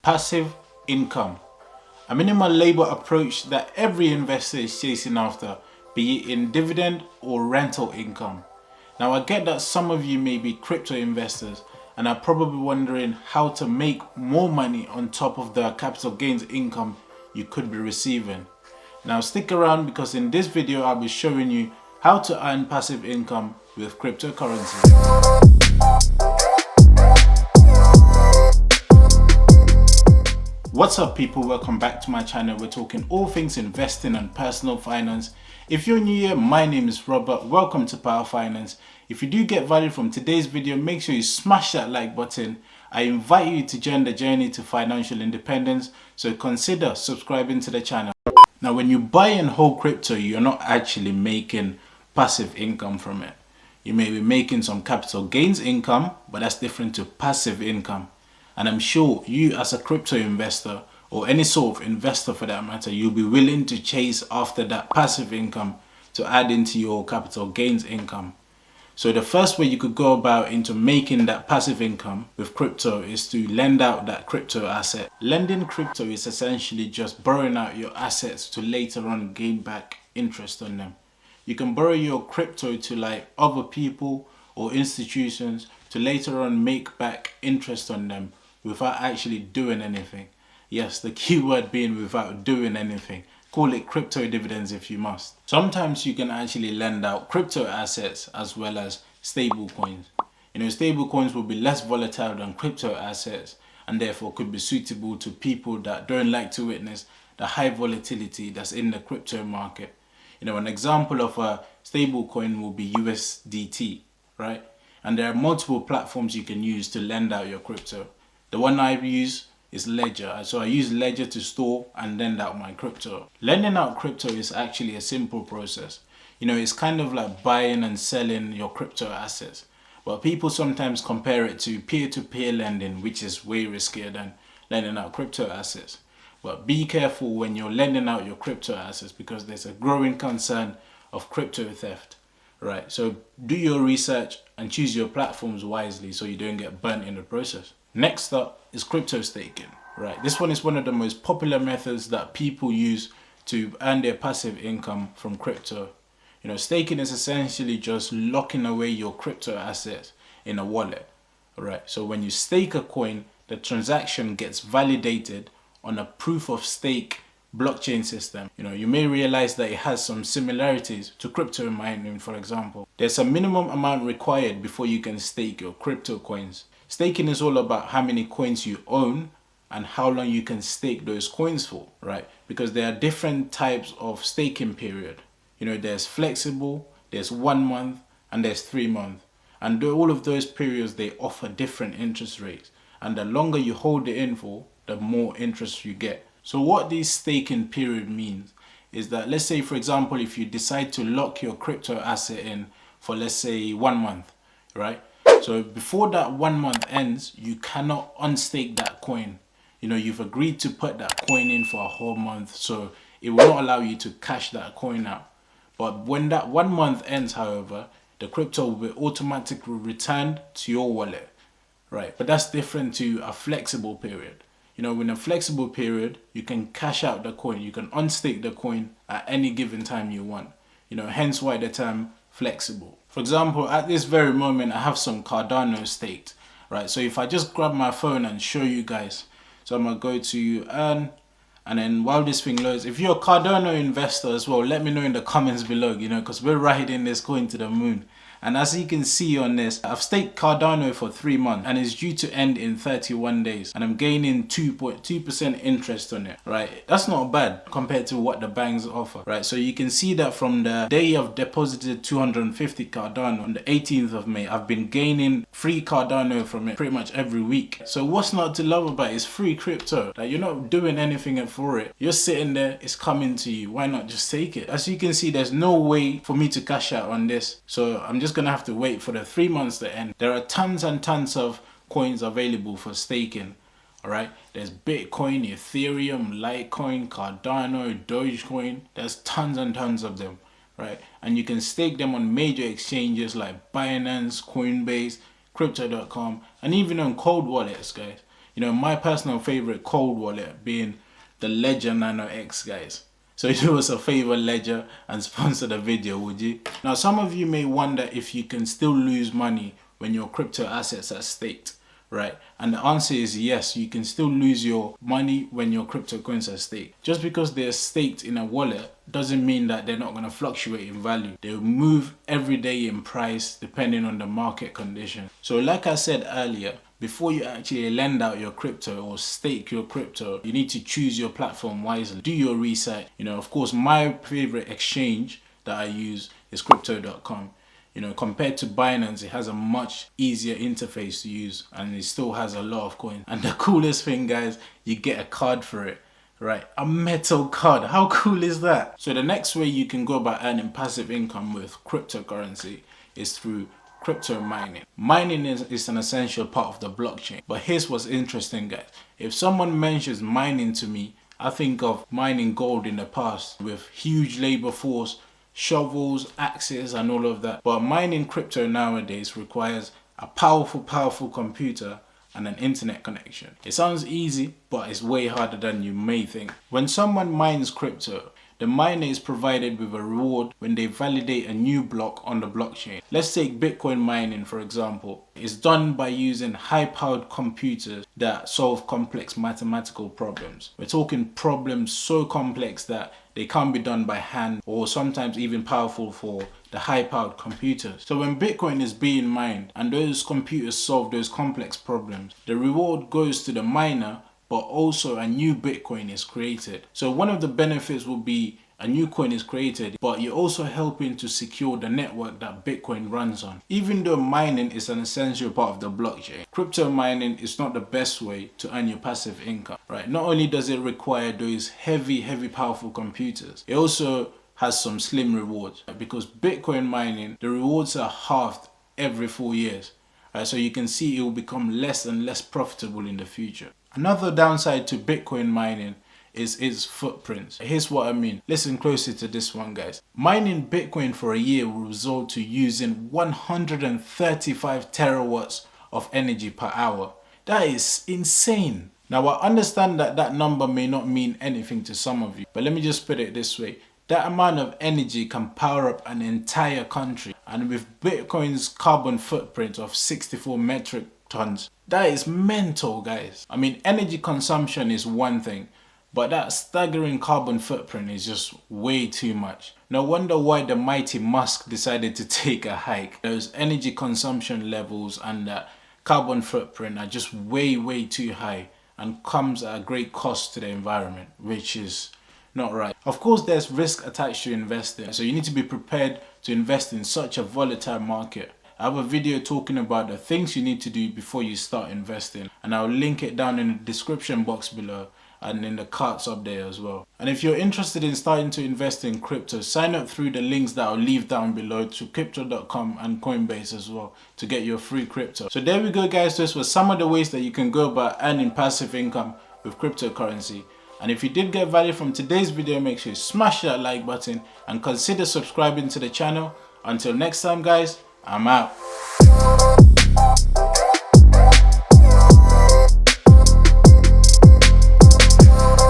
Passive income, a minimal labor approach that every investor is chasing after, be it in dividend or rental income. Now, I get that some of you may be crypto investors and are probably wondering how to make more money on top of the capital gains income you could be receiving. Now, stick around because in this video I'll be showing you how to earn passive income with cryptocurrency. What's up people, welcome back to my channel. We're talking all things investing and personal finance. If you're new here, my name is Robert. Welcome to Power Finance. If you do get value from today's video, make sure you smash that like button. I invite you to join the journey to financial independence, so consider subscribing to the channel. Now, when you buy and hold crypto, you're not actually making passive income from it. You may be making some capital gains income, but that's different to passive income. And I'm sure you as a crypto investor or any sort of investor for that matter, you'll be willing to chase after that passive income to add into your capital gains income. So the first way you could go about into making that passive income with crypto is to lend out that crypto asset. Lending crypto is essentially just borrowing out your assets to later on gain back interest on them. You can borrow your crypto to like other people or institutions to later on make back interest on them without actually doing anything. Yes, the key word being without doing anything. Call it crypto dividends if you must. Sometimes you can actually lend out crypto assets as well as stable coins. Stable coins will be less volatile than crypto assets and therefore could be suitable to people that don't like to witness the high volatility that's in the crypto market. An example of a stable coin will be USDT, right? And there are multiple platforms you can use to lend out your crypto. The one I use is Ledger. So I use Ledger to store and lend out my crypto. Lending out crypto is actually a simple process. It's kind of like buying and selling your crypto assets. But people sometimes compare it to peer-to-peer lending, which is way riskier than lending out crypto assets. But be careful when you're lending out your crypto assets because there's a growing concern of crypto theft. Right, so do your research and choose your platforms wisely so you don't get burnt in the process. Next up is crypto staking. Right, this one is one of the most popular methods that people use to earn their passive income from crypto. Staking is essentially just locking away your crypto assets in a wallet. Right, so when you stake a coin, the transaction gets validated on a proof of stake blockchain system. You may realize that it has some similarities to crypto mining, for example. There's a minimum amount required before you can stake your crypto coins. Staking is all about how many coins you own and how long you can stake those coins for, right? Because there are different types of staking period. There's flexible, there's 1 month, and there's 3 months. And all of those periods, they offer different interest rates. And the longer you hold it in for, the more interest you get. So what this staking period means is that, let's say for example, if you decide to lock your crypto asset in for let's say 1 month, right? So before that 1 month ends, you cannot unstake that coin. You've agreed to put that coin in for a whole month, so it will not allow you to cash that coin out. But when that 1 month ends, however, the crypto will be automatically returned to your wallet, right? But that's different to a flexible period. In a flexible period, you can cash out the coin. You can unstake the coin at any given time you want. Hence why the term flexible. For example, at this very moment, I have some Cardano staked, right? So if I just grab my phone and show you guys. So I'm going to go to earn. And then while this thing loads, if you're a Cardano investor as well, let me know in the comments below, because we're riding this coin to the moon. And as you can see on this, I've staked Cardano for 3 months and it's due to end in 31 days. And I'm gaining 2.2% interest on it, right? That's not bad compared to what the banks offer, right? So you can see that from the day I've deposited 250 Cardano on the 18th of May, I've been gaining free Cardano from it pretty much every week. So what's not to love about it? It's free crypto. Like, you're not doing anything for it. You're sitting there, it's coming to you. Why not just take it? As you can see, there's no way for me to cash out on this. So I'm just gonna have to wait for the 3 months to end. There are tons and tons of coins available for staking. Alright, there's Bitcoin, Ethereum, Litecoin, Cardano, Dogecoin. There's tons and tons of them, right? And you can stake them on major exchanges like Binance, Coinbase, Crypto.com, and even on cold wallets, guys. You know, my personal favorite cold wallet being the Ledger Nano X, guys. So do us a favor, Ledger, and sponsor the video, would you? Now, some of you may wonder if you can still lose money when your crypto assets are staked, right? And the answer is yes, you can still lose your money when your crypto coins are staked. Just because they're staked in a wallet doesn't mean that they're not going to fluctuate in value. They'll move every day in price depending on the market condition. So like I said earlier, before you actually lend out your crypto or stake your crypto, you need to choose your platform wisely. Do your research. You know, of course, my favorite exchange that I use is crypto.com. You know, compared to Binance, it has a much easier interface to use, and it still has a lot of coins. And the coolest thing, guys, you get a card for it, right? A metal card. How cool is that? So the next way you can go about earning passive income with cryptocurrency is through crypto mining. Mining is an essential part of the blockchain. But here's what's interesting, guys. If someone mentions mining to me, I think of mining gold in the past with huge labor force, shovels, axes, and all of that. But mining crypto nowadays requires a powerful computer and an internet connection. It sounds easy, but it's way harder than you may think. When someone mines crypto, the miner is provided with a reward when they validate a new block on the blockchain. Let's take Bitcoin mining, for example. It's done by using high-powered computers that solve complex mathematical problems. We're talking problems so complex that they can't be done by hand, or sometimes even powerful for the high-powered computers. So when Bitcoin is being mined and those computers solve those complex problems, the reward goes to the miner, but also a new Bitcoin is created. So one of the benefits will be a new coin is created, but you're also helping to secure the network that Bitcoin runs on. Even though mining is an essential part of the blockchain, crypto mining is not the best way to earn your passive income, right? Not only does it require those heavy powerful computers, it also has some slim rewards, because Bitcoin mining, the rewards are halved every 4 years. So you can see it will become less and less profitable in the future. Another downside to Bitcoin mining is its footprint. Here's what I mean. Listen closely to this one, guys. Mining Bitcoin for a year will result to using 135 terawatts of energy per hour. That is insane. Now, I understand that that number may not mean anything to some of you, but let me just put it this way. That amount of energy can power up an entire country. And with Bitcoin's carbon footprint of 64 metric tons, that is mental, guys. I mean, energy consumption is one thing, but that staggering carbon footprint is just way too much. No wonder why the mighty Musk decided to take a hike. Those energy consumption levels and that carbon footprint are just way too high and comes at a great cost to the environment, which is not right. Of course, there's risk attached to investing, so you need to be prepared to invest in such a volatile market. I have a video talking about the things you need to do before you start investing, and I'll link it down in the description box below and in the cards up there as well. And if you're interested in starting to invest in crypto, sign up through the links that I'll leave down below to crypto.com and Coinbase as well to get your free crypto. So there we go, guys. This was some of the ways that you can go about earning passive income with cryptocurrency. And if you did get value from today's video, make sure you smash that like button and consider subscribing to the channel. Until next time, guys, I'm out.